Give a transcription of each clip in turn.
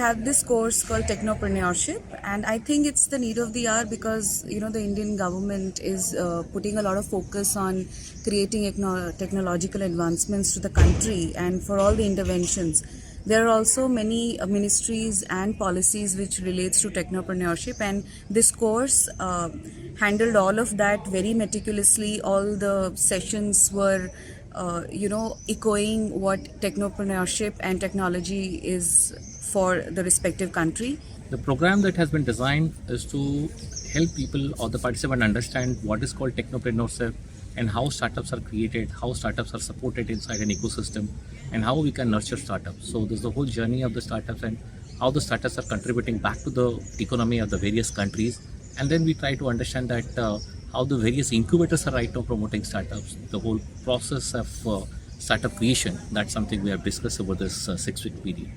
have this course called Technopreneurship, and I think it's the need of the hour because the Indian government is putting a lot of focus on creating technological advancements to the country, and for all the interventions. There are also many ministries and policies which relates to technopreneurship, and this course handled all of that very meticulously. All the sessions were echoing what technopreneurship and technology is for the respective country. The program that has been designed is to help people or the participant understand what is called technopreneurship and how startups are created, how startups are supported inside an ecosystem, and how we can nurture startups. So there's the whole journey of the startups and how the startups are contributing back to the economy of the various countries. And then we try to understand that how the various incubators are right now promoting startups, the whole process of startup creation. That's something we have discussed over this 6-week period.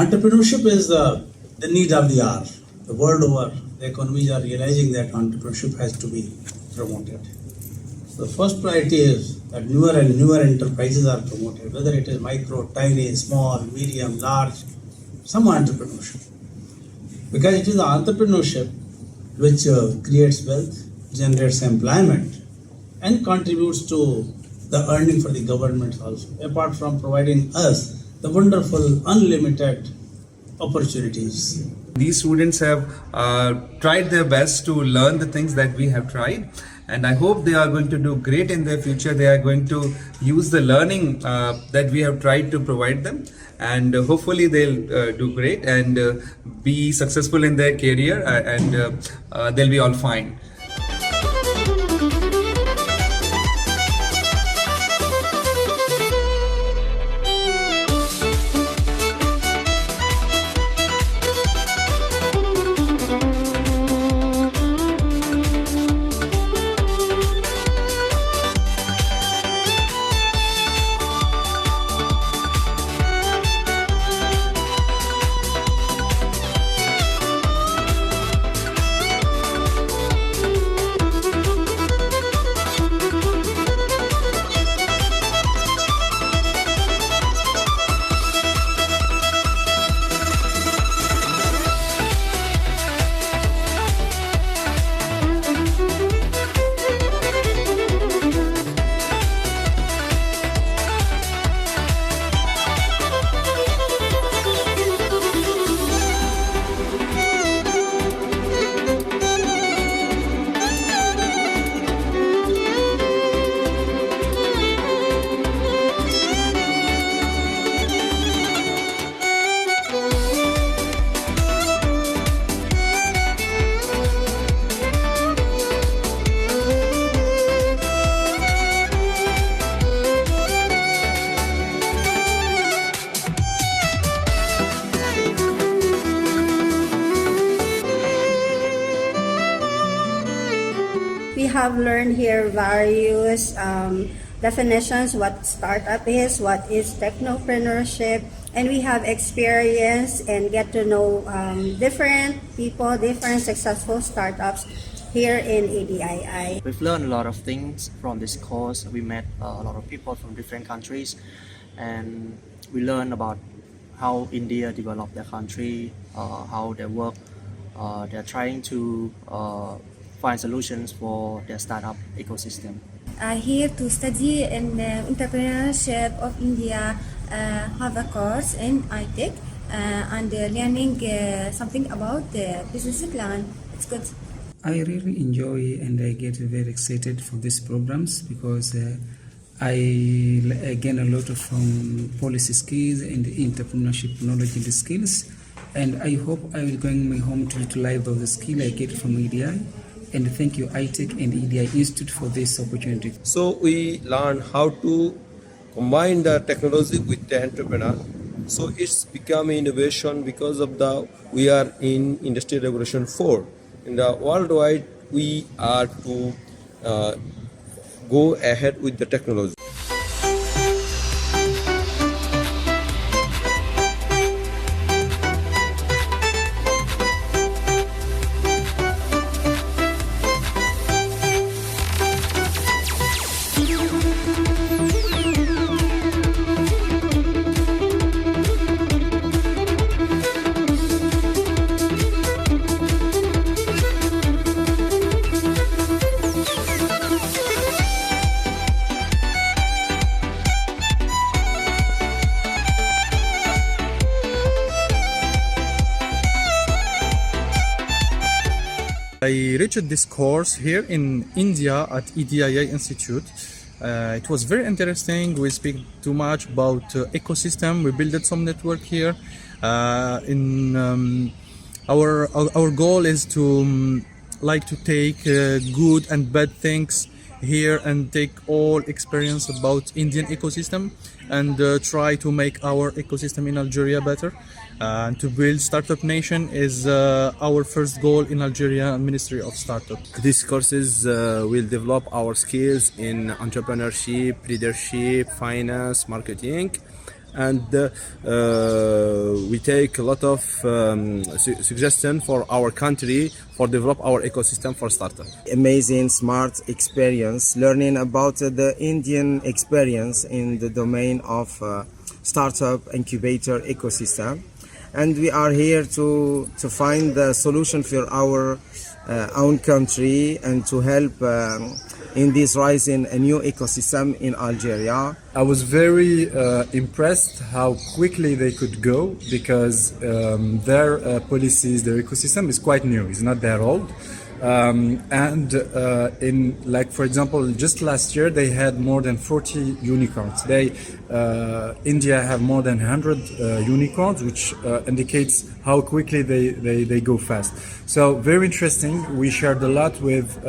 Entrepreneurship is the need of the hour. The world over, the economies are realizing that entrepreneurship has to be promoted. So the first priority is that newer and newer enterprises are promoted, whether it is micro, tiny, small, medium, large, some entrepreneurship. Because it is the entrepreneurship which creates wealth, generates employment, and contributes to the earning for the government also, apart from providing us the wonderful, unlimited opportunities. These students have tried their best to learn the things that we have tried, and I hope they are going to do great in their future. They are going to use the learning that we have tried to provide them, and hopefully they'll do great and be successful in their career, and they'll be all fine. We have learned here various definitions, what startup is, what is technopreneurship, and we have experience and get to know different people, different successful startups here in ADII. We've learned a lot of things from this course. We met a lot of people from different countries, and we learned about how India developed their country, how they work. They're trying to find solutions for their startup ecosystem. Here to study in entrepreneurship of India, have a course in ITEC and learning something about the business plan. It's good. I really enjoy and I get very excited for these programs because I gain a lot from policy skills and entrepreneurship knowledge and skills. And I hope I will going my home to utilize those skills I get from EDI. And thank you, ITEC and EDI Institute for this opportunity. So we learn how to combine the technology with the entrepreneur. So it's become innovation because of we are in Industry Revolution 4. In the worldwide, we are to go ahead with the technology. I reached this course here in India at EDIA Institute. It was very interesting. We speak too much about ecosystem. We built some network here. Our goal is to like to take good and bad things here and take all experience about Indian ecosystem and try to make our ecosystem in Algeria better. And to build Startup Nation is our first goal in Algeria Ministry of Startup. These courses will develop our skills in entrepreneurship, leadership, finance, marketing, and we take a lot of suggestion for our country for develop our ecosystem for startup. Amazing, smart experience, learning about the Indian experience in the domain of startup incubator ecosystem. And we are here to find the solution for our own country and to help in this rising a new ecosystem in Algeria. I was very impressed how quickly they could go because their policies, their ecosystem is quite new, it's not that old. In like for example, just last year they had more than 40 unicorns. India have more than 100 unicorns, which indicates how quickly they go fast. So very interesting. We shared a lot with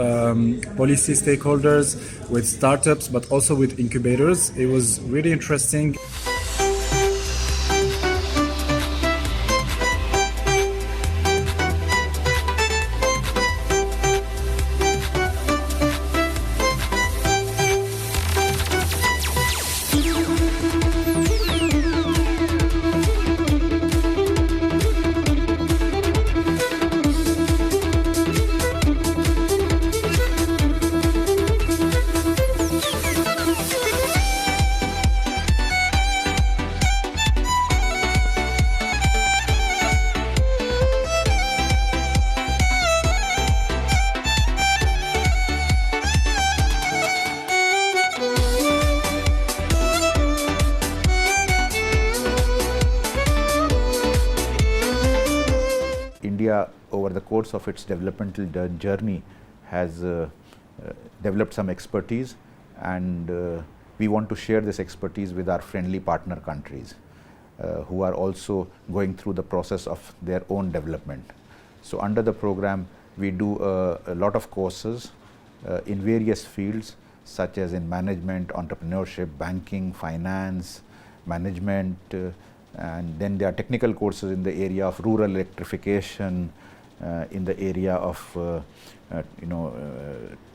policy stakeholders, with startups, but also with incubators. It was really interesting. India, over the course of its developmental journey, has developed some expertise, and we want to share this expertise with our friendly partner countries who are also going through the process of their own development. So under the program, we do a lot of courses in various fields, such as in management, entrepreneurship, banking, finance, management, and then there are technical courses in the area of rural electrification, in the area of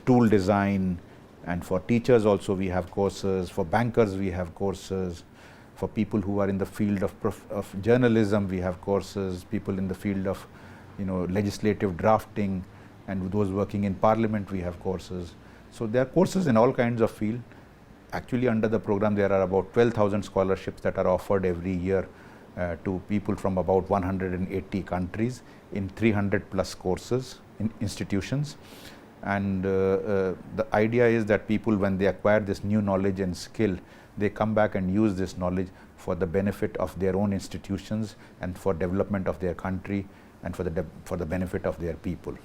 tool design, and for teachers also we have courses, for bankers we have courses, for people who are in the field of journalism we have courses, people in the field of legislative drafting, and those working in parliament we have courses. So there are courses in all kinds of field. Actually, under the program there are about 12,000 scholarships that are offered every year to people from about 180 countries in 300 plus courses in institutions. And the idea is that people, when they acquire this new knowledge and skill, they come back and use this knowledge for the benefit of their own institutions and for development of their country and for the benefit of their people.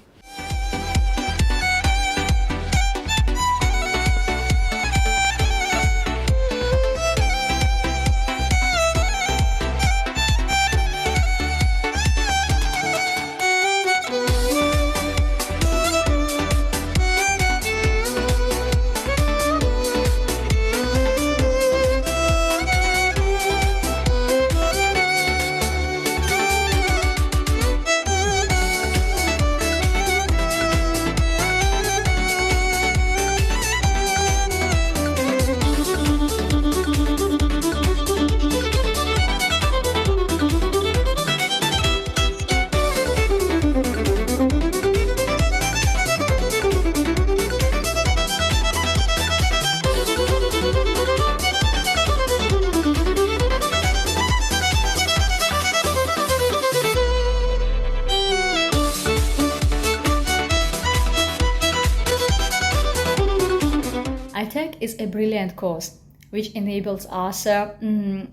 a brilliant course which enables us to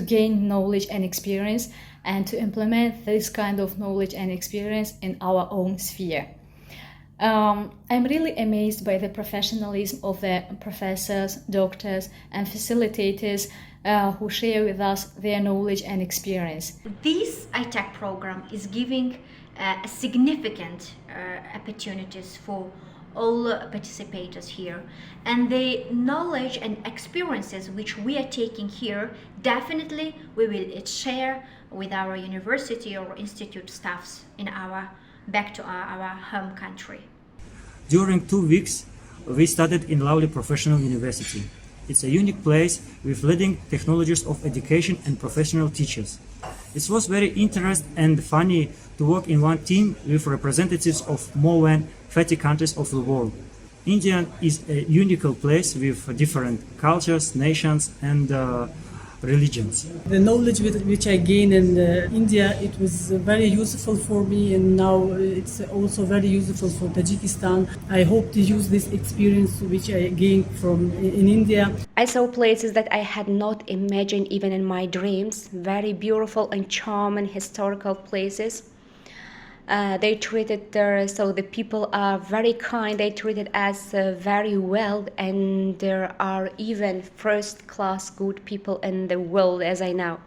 gain knowledge and experience and to implement this kind of knowledge and experience in our own sphere. I'm really amazed by the professionalism of the professors, doctors, and facilitators who share with us their knowledge and experience. This ITEC program is giving significant opportunities for all participators here, and the knowledge and experiences which we are taking here, definitely we will share with our university or institute staffs in back to our home country. During 2 weeks, we studied in Lovely Professional University. It's a unique place with leading technologies of education and professional teachers. It was very interesting and funny to work in one team with representatives of more than 30 countries of the world. India is a unique place with different cultures, nations, and religions. The knowledge which I gained in India, it was very useful for me, and now it's also very useful for Tajikistan. I hope to use this experience which I gained in India. I saw places that I had not imagined even in my dreams, very beautiful and charming historical places. They treated so the people are very kind, they treated us very well, and there are even first-class good people in the world, as I know.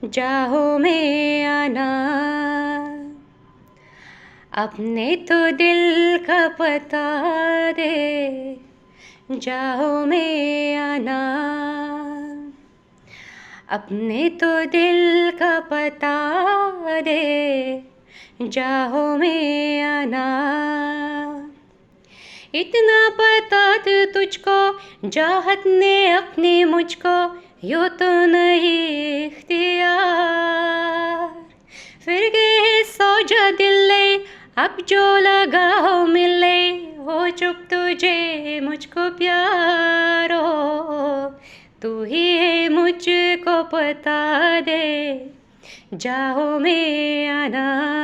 जाहो में आना, अपने तो दिल का पता दे, जाहो में आना, अपने तो दिल का पता दे, जाहो में आना। इतना पता था तुझको, चाहत ने अपनी मुझको, यूँ तो नहीं इख्तियार। फिर गए सो जा दिल ले, अब जो लगा हो मिले, हो चुप तुझे मुझको प्यार हो, तू ही है मुझको पता दे, जाहो में आना।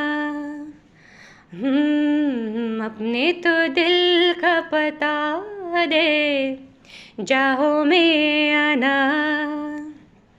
अपने तो दिल का पता दे, जाहो में आना।